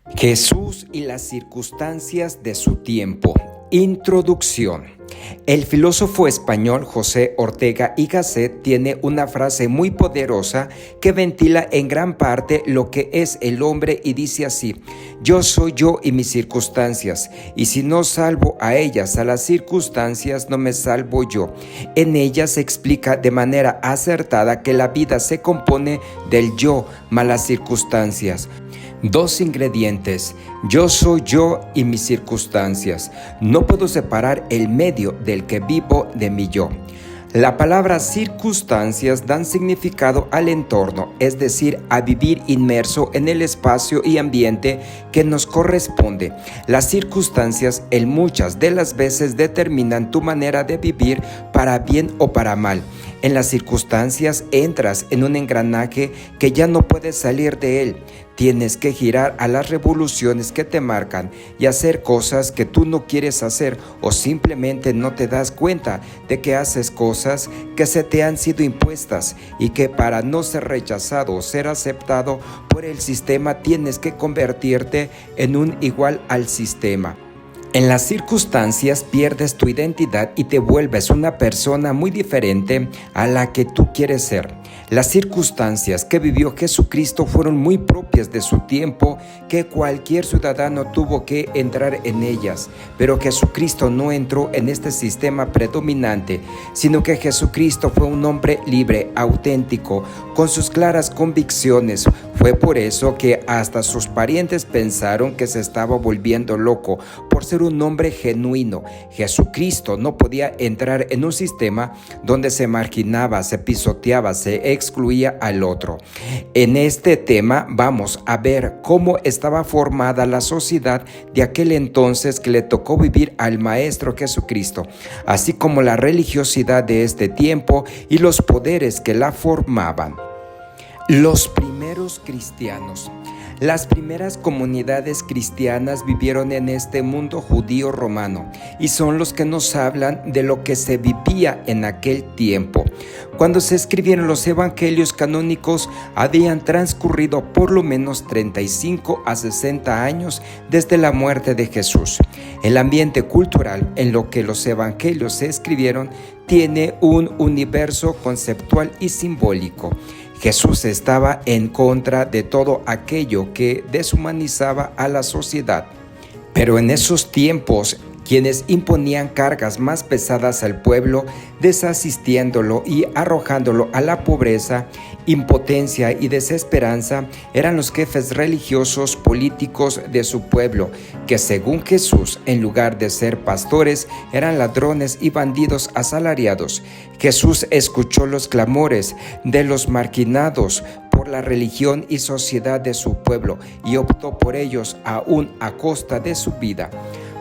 Jesús y las circunstancias de su tiempo. Introducción. El filósofo español José Ortega y Gasset tiene una frase muy poderosa que ventila en gran parte lo que es el hombre y dice así: yo soy yo y mis circunstancias, y si no salvo a ellas, a las circunstancias, no me salvo yo. En ella se explica de manera acertada que la vida se compone del yo más las circunstancias. Dos ingredientes: yo soy yo y mis circunstancias. No puedo separar el medio del que vivo de mi yo. La palabra circunstancias dan significado al entorno, es decir, a vivir inmerso en el espacio y ambiente que nos corresponde. Las circunstancias en muchas de las veces determinan tu manera de vivir para bien o para mal. En las circunstancias entras en un engranaje que ya no puedes salir de él. Tienes que girar a las revoluciones que te marcan y hacer cosas que tú no quieres hacer, o simplemente no te das cuenta de que haces cosas que se te han sido impuestas y que para no ser rechazado o ser aceptado por el sistema tienes que convertirte en un igual al sistema. En las circunstancias pierdes tu identidad y te vuelves una persona muy diferente a la que tú quieres ser. Las circunstancias que vivió Jesucristo fueron muy propias de su tiempo, que cualquier ciudadano tuvo que entrar en ellas. Pero Jesucristo no entró en este sistema predominante, sino que Jesucristo fue un hombre libre, auténtico, con sus claras convicciones. Fue por eso que hasta sus parientes pensaron que se estaba volviendo loco, por ser un hombre genuino. Jesucristo no podía entrar en un sistema donde se marginaba, se pisoteaba, se excluía al otro. En este tema vamos a ver cómo estaba formada la sociedad de aquel entonces que le tocó vivir al Maestro Jesucristo, así como la religiosidad de este tiempo y los poderes que la formaban. Los primeros cristianos. Las primeras comunidades cristianas vivieron en este mundo judío romano y son los que nos hablan de lo que se vivía en aquel tiempo. Cuando se escribieron los evangelios canónicos, habían transcurrido por lo menos 35 a 60 años desde la muerte de Jesús. El ambiente cultural en lo que los evangelios se escribieron tiene un universo conceptual y simbólico. Jesús estaba en contra de todo aquello que deshumanizaba a la sociedad. Pero en esos tiempos, quienes imponían cargas más pesadas al pueblo, desasistiéndolo y arrojándolo a la pobreza, impotencia y desesperanza, eran los jefes religiosos políticos de su pueblo, que según Jesús, en lugar de ser pastores, eran ladrones y bandidos asalariados. Jesús escuchó los clamores de los marginados por la religión y sociedad de su pueblo y optó por ellos aún a costa de su vida.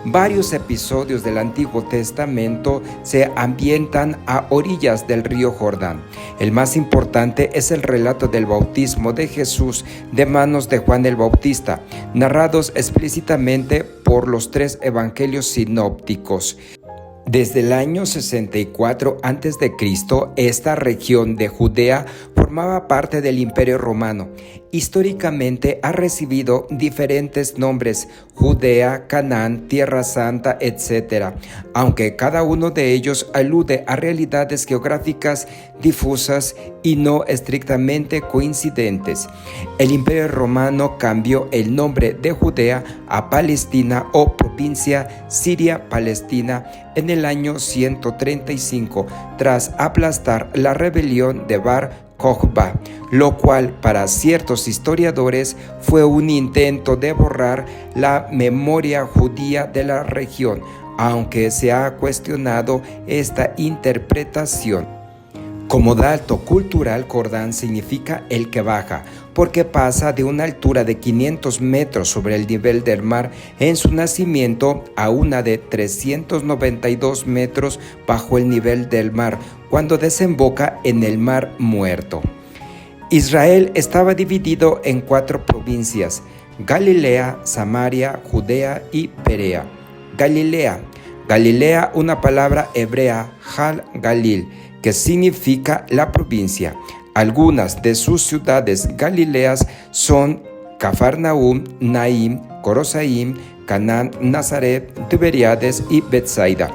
Varios episodios del Antiguo Testamento se ambientan a orillas del río Jordán. El más importante es el relato del bautismo de Jesús de manos de Juan el Bautista, narrados explícitamente por los 3 evangelios sinópticos. Desde el año 64 a.C., esta región de Judea formaba parte del Imperio Romano. Históricamente ha recibido diferentes nombres: Judea, Canaán, Tierra Santa, etc., aunque cada uno de ellos alude a realidades geográficas difusas y no estrictamente coincidentes. El Imperio Romano cambió el nombre de Judea a Palestina o provincia Siria-Palestina en el año 135, tras aplastar la rebelión de Bar Kokhba, lo cual para ciertos historiadores fue un intento de borrar la memoria judía de la región, aunque se ha cuestionado esta interpretación. Como dato cultural, Jordán significa el que baja, porque pasa de una altura de 500 metros sobre el nivel del mar en su nacimiento a una de 392 metros bajo el nivel del mar, cuando desemboca en el Mar Muerto. Israel estaba dividido en 4 provincias: Galilea, Samaria, Judea y Perea. Galilea, una palabra hebrea, Jal Galil, que significa la provincia. Algunas de sus ciudades galileas son Cafarnaúm, Naim, Corosaim, Canaán, Nazaret, Tiberíades y Betsaida.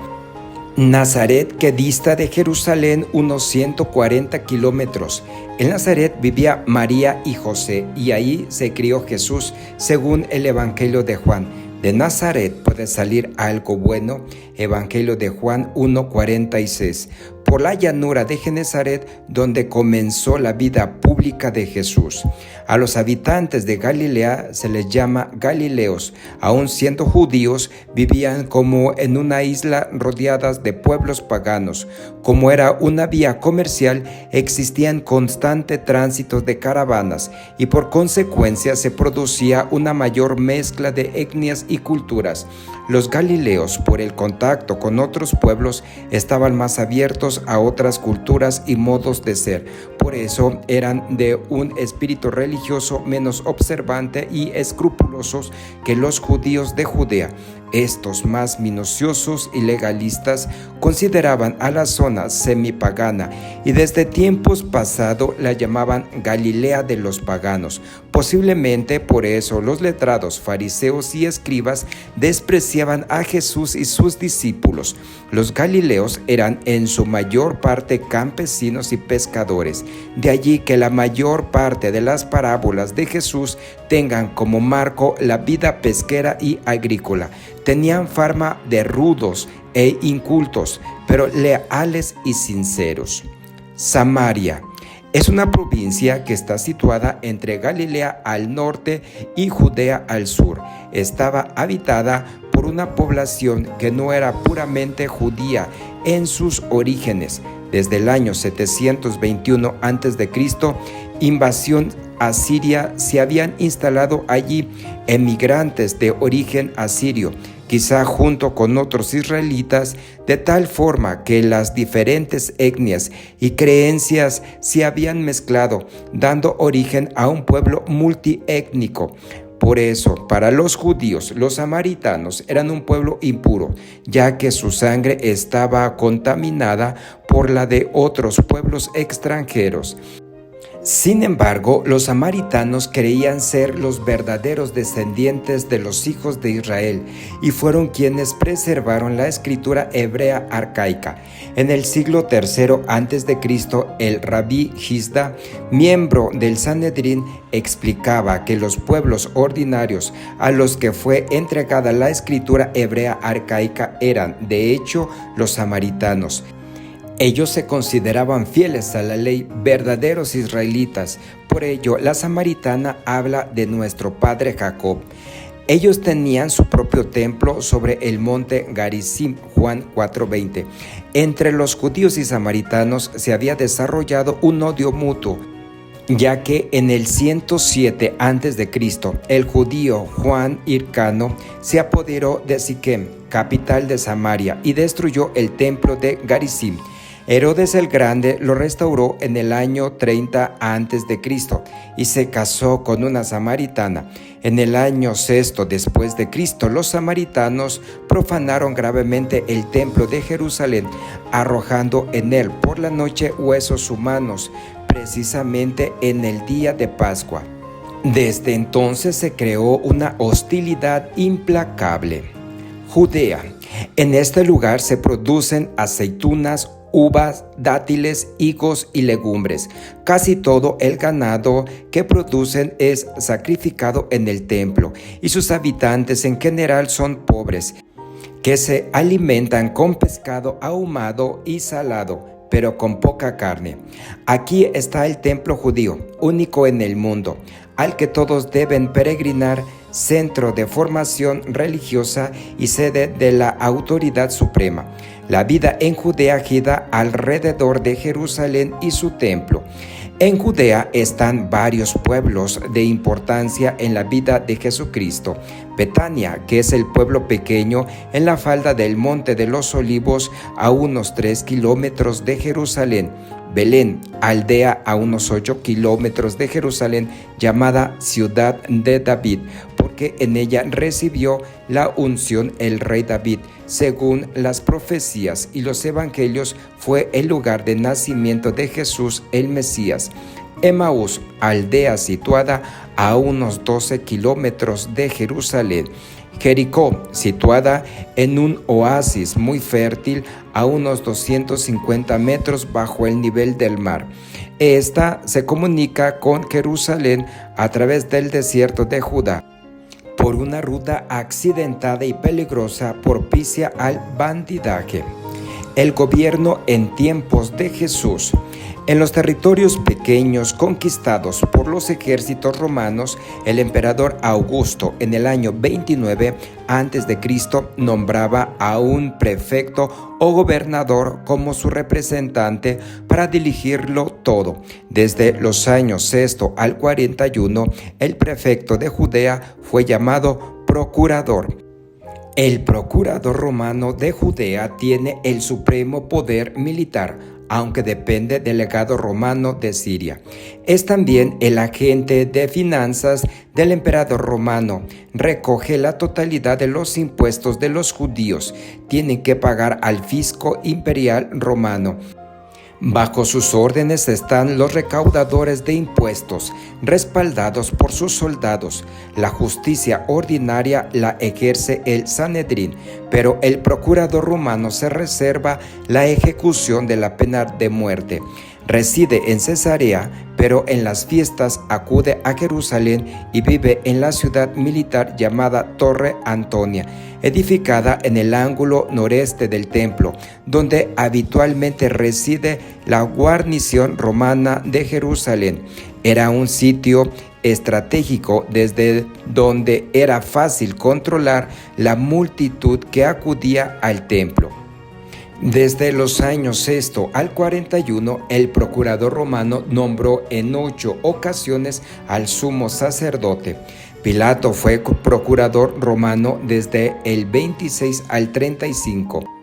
Nazaret, que dista de Jerusalén unos 140 kilómetros. En Nazaret vivía María y José, y ahí se crió Jesús, según el Evangelio de Juan. De Nazaret puede salir algo bueno. Evangelio de Juan 1:46. Por la llanura de Genezaret, donde comenzó la vida pública de Jesús. A los habitantes de Galilea se les llama Galileos. Aun siendo judíos, vivían como en una isla rodeadas de pueblos paganos. Como era una vía comercial, existían constante tránsito de caravanas y por consecuencia se producía una mayor mezcla de etnias y culturas. Los galileos, por el contacto con otros pueblos, estaban más abiertos a otras culturas y modos de ser. Por eso eran de un espíritu religioso menos observante y escrupulosos que los judíos de Judea. Estos, más minuciosos y legalistas, consideraban a la zona semipagana y desde tiempos pasados la llamaban Galilea de los paganos. Posiblemente por eso los letrados, fariseos y escribas despreciaban a Jesús y sus discípulos. Los galileos eran en su mayor parte campesinos y pescadores. De allí que la mayor parte de las parábolas de Jesús tengan como marco la vida pesquera y agrícola. Tenían fama de rudos e incultos, pero leales y sinceros. Samaria es una provincia que está situada entre Galilea al norte y Judea al sur. Estaba habitada por una población que no era puramente judía en sus orígenes. Desde el año 721 a.C., invasión asiria, se habían instalado allí emigrantes de origen asirio, quizá junto con otros israelitas, de tal forma que las diferentes etnias y creencias se habían mezclado, dando origen a un pueblo multiétnico. Por eso, para los judíos, los samaritanos eran un pueblo impuro, ya que su sangre estaba contaminada por la de otros pueblos extranjeros. Sin embargo, los samaritanos creían ser los verdaderos descendientes de los hijos de Israel y fueron quienes preservaron la escritura hebrea arcaica. En el siglo III a.C., el rabí Gisda, miembro del Sanedrín, explicaba que los pueblos ordinarios a los que fue entregada la escritura hebrea arcaica eran, de hecho, los samaritanos. Ellos se consideraban fieles a la ley, verdaderos israelitas. Por ello, la samaritana habla de nuestro padre Jacob. Ellos tenían su propio templo sobre el monte Garizim, Juan 4:20. Entre los judíos y samaritanos se había desarrollado un odio mutuo, ya que en el 107 a.C., el judío Juan Hircano se apoderó de Siquem, capital de Samaria, y destruyó el templo de Garizim. Herodes el Grande lo restauró en el año 30 a.C. y se casó con una samaritana. En el año 6 después de Cristo, los samaritanos profanaron gravemente el templo de Jerusalén, arrojando en él por la noche huesos humanos, precisamente en el día de Pascua. Desde entonces se creó una hostilidad implacable. Judea. En este lugar se producen aceitunas, uvas, dátiles, higos y legumbres. Casi todo el ganado que producen es sacrificado en el templo y sus habitantes en general son pobres, que se alimentan con pescado ahumado y salado, pero con poca carne. Aquí está el templo judío, único en el mundo, al que todos deben peregrinar, centro de formación religiosa y sede de la autoridad suprema. La vida en Judea gira alrededor de Jerusalén y su templo. En Judea están varios pueblos de importancia en la vida de Jesucristo. Betania, que es el pueblo pequeño en la falda del Monte de los Olivos, a unos 3 kilómetros de Jerusalén. Belén, aldea a unos 8 kilómetros de Jerusalén, llamada Ciudad de David, porque en ella recibió la unción el rey David. Según las profecías y los evangelios, fue el lugar de nacimiento de Jesús el Mesías. Emaús, aldea situada a unos 12 kilómetros de Jerusalén. Jericó, situada en un oasis muy fértil a unos 250 metros bajo el nivel del mar. Esta se comunica con Jerusalén a través del desierto de Judá por una ruta accidentada y peligrosa propicia al bandidaje. El gobierno en tiempos de Jesús. En los territorios pequeños conquistados por los ejércitos romanos, el emperador Augusto en el año 29 a.C. nombraba a un prefecto o gobernador como su representante para dirigirlo todo. Desde los años 6 al 41, el prefecto de Judea fue llamado procurador. El procurador romano de Judea tiene el supremo poder militar, aunque depende del legado romano de Siria. Es también el agente de finanzas del emperador romano. Recoge la totalidad de los impuestos de los judíos. Tienen que pagar al fisco imperial romano. Bajo sus órdenes están los recaudadores de impuestos, respaldados por sus soldados. La justicia ordinaria la ejerce el Sanedrín, pero el procurador romano se reserva la ejecución de la pena de muerte. Reside en Cesarea, pero en las fiestas acude a Jerusalén y vive en la ciudad militar llamada Torre Antonia, edificada en el ángulo noreste del templo, donde habitualmente reside la guarnición romana de Jerusalén. Era un sitio estratégico desde donde era fácil controlar la multitud que acudía al templo. Desde los años 6 al 41, el procurador romano nombró en 8 ocasiones al sumo sacerdote. Pilato fue procurador romano desde el 26 al 35.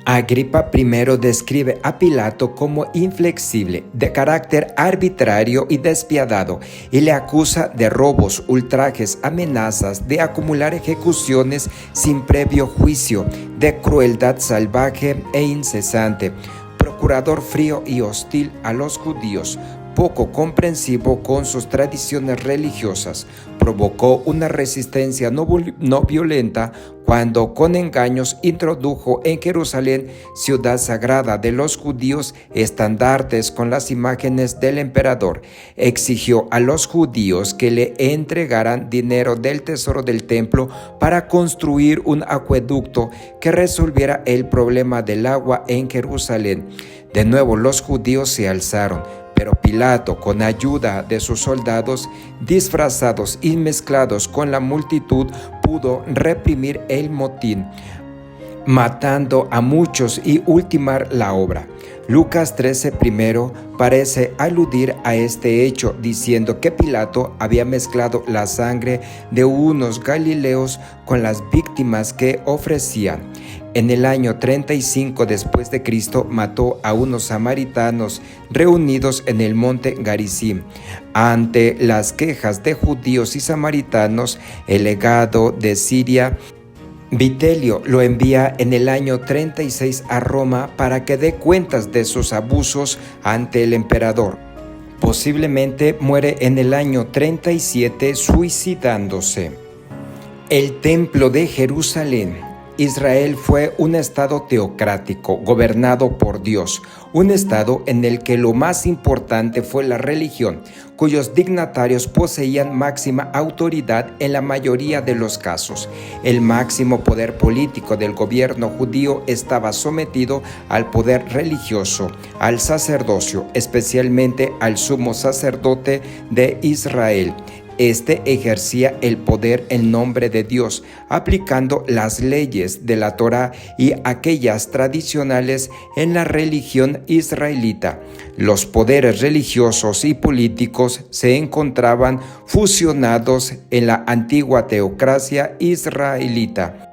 Agripa I describe a Pilato como inflexible, de carácter arbitrario y despiadado, y le acusa de robos, ultrajes, amenazas, de acumular ejecuciones sin previo juicio, de crueldad salvaje e incesante, procurador frío y hostil a los judíos, poco comprensivo con sus tradiciones religiosas. Provocó una resistencia no violenta cuando con engaños introdujo en Jerusalén, ciudad sagrada de los judíos, estandartes con las imágenes del emperador. Exigió a los judíos que le entregaran dinero del tesoro del templo para construir un acueducto que resolviera el problema del agua en Jerusalén. De nuevo los judíos se alzaron, pero Pilato, con ayuda de sus soldados, disfrazados y mezclados con la multitud, pudo reprimir el motín, matando a muchos y ultimar la obra. Lucas 13 parece aludir a este hecho, diciendo que Pilato había mezclado la sangre de unos galileos con las víctimas que ofrecían. En el año 35 después de Cristo mató a unos samaritanos reunidos en el monte Garizim. Ante las quejas de judíos y samaritanos, el legado de Siria, Vitelio, lo envía en el año 36 a Roma para que dé cuentas de sus abusos ante el emperador. Posiblemente muere en el año 37 suicidándose. El Templo de Jerusalén. Israel fue un estado teocrático, gobernado por Dios, un estado en el que lo más importante fue la religión, cuyos dignatarios poseían máxima autoridad en la mayoría de los casos. El máximo poder político del gobierno judío estaba sometido al poder religioso, al sacerdocio, especialmente al sumo sacerdote de Israel. Este ejercía el poder en nombre de Dios, aplicando las leyes de la Torá y aquellas tradicionales en la religión israelita. Los poderes religiosos y políticos se encontraban fusionados en la antigua teocracia israelita.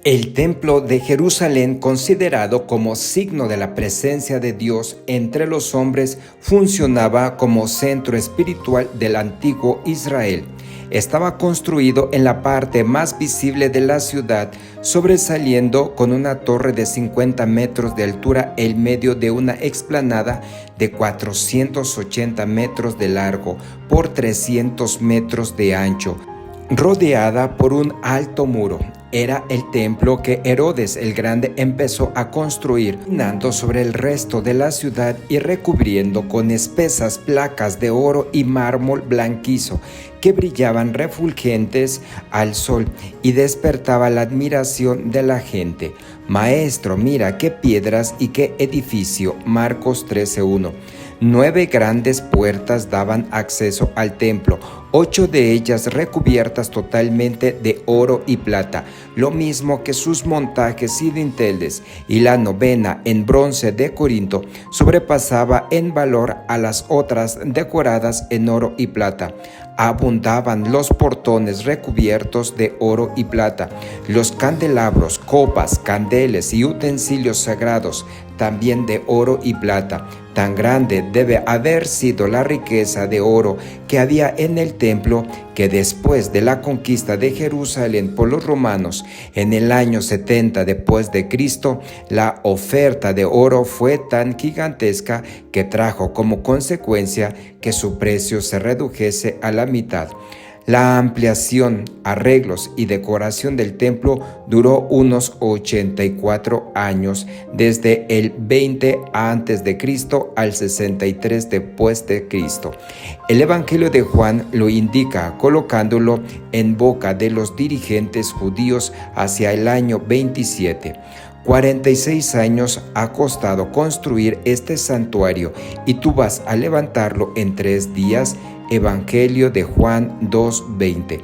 El Templo de Jerusalén, considerado como signo de la presencia de Dios entre los hombres, funcionaba como centro espiritual del antiguo Israel. Estaba construido en la parte más visible de la ciudad, sobresaliendo con una torre de 50 metros de altura en medio de una explanada de 480 metros de largo por 300 metros de ancho, rodeada por un alto muro. Era el templo que Herodes el Grande empezó a construir, dominando sobre el resto de la ciudad y recubriendo con espesas placas de oro y mármol blanquizo que brillaban refulgentes al sol y despertaba la admiración de la gente. Maestro, mira qué piedras y qué edificio. Marcos 13:1. 9 grandes puertas daban acceso al templo, 8 de ellas recubiertas totalmente de oro y plata, lo mismo que sus montajes y dinteles, y la novena, en bronce de Corinto, sobrepasaba en valor a las otras decoradas en oro y plata. Abundaban los portones recubiertos de oro y plata, los candelabros, copas, candeles y utensilios sagrados, también de oro y plata. Tan grande debe haber sido la riqueza de oro que había en el templo, que después de la conquista de Jerusalén por los romanos en el año 70 después de Cristo, la oferta de oro fue tan gigantesca que trajo como consecuencia que su precio se redujese a la mitad. La ampliación, arreglos y decoración del templo duró unos 84 años, desde el 20 a.C. al 63 después de Cristo. El Evangelio de Juan lo indica colocándolo en boca de los dirigentes judíos hacia el año 27. 46 años ha costado construir este santuario y tú vas a levantarlo en 3 días. Evangelio de Juan 2:20.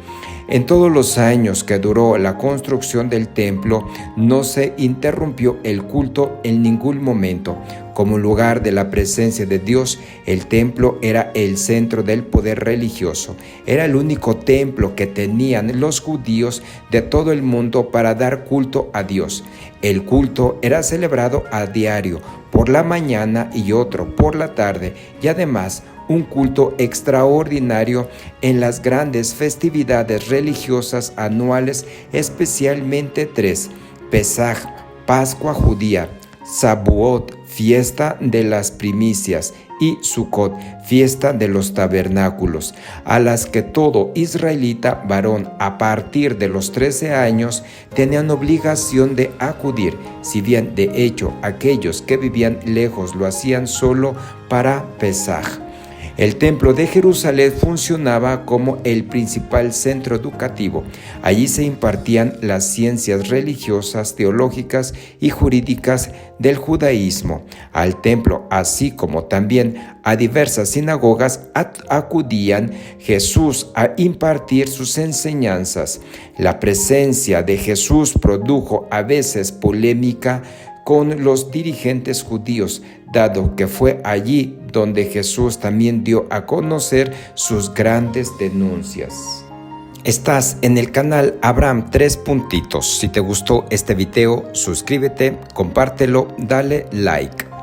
En todos los años que duró la construcción del templo, no se interrumpió el culto en ningún momento. Como lugar de la presencia de Dios, el templo era el centro del poder religioso. Era el único templo que tenían los judíos de todo el mundo para dar culto a Dios. El culto era celebrado a diario, por la mañana y otro por la tarde, y además un culto extraordinario en las grandes festividades religiosas anuales, especialmente 3: Pesaj, Pascua judía; Shavuot, fiesta de las primicias; y Sukkot, fiesta de los tabernáculos, a las que todo israelita varón a partir de los 13 años tenían obligación de acudir, si bien de hecho aquellos que vivían lejos lo hacían solo para Pesaj. El templo de Jerusalén funcionaba como el principal centro educativo. Allí se impartían las ciencias religiosas, teológicas y jurídicas del judaísmo. Al templo, así como también a diversas sinagogas, acudían Jesús a impartir sus enseñanzas. La presencia de Jesús produjo a veces polémica con los dirigentes judíos, dado que fue allí donde Jesús también dio a conocer sus grandes denuncias. Estás en el canal Abraham 3 puntitos. Si te gustó este video, suscríbete, compártelo, dale like.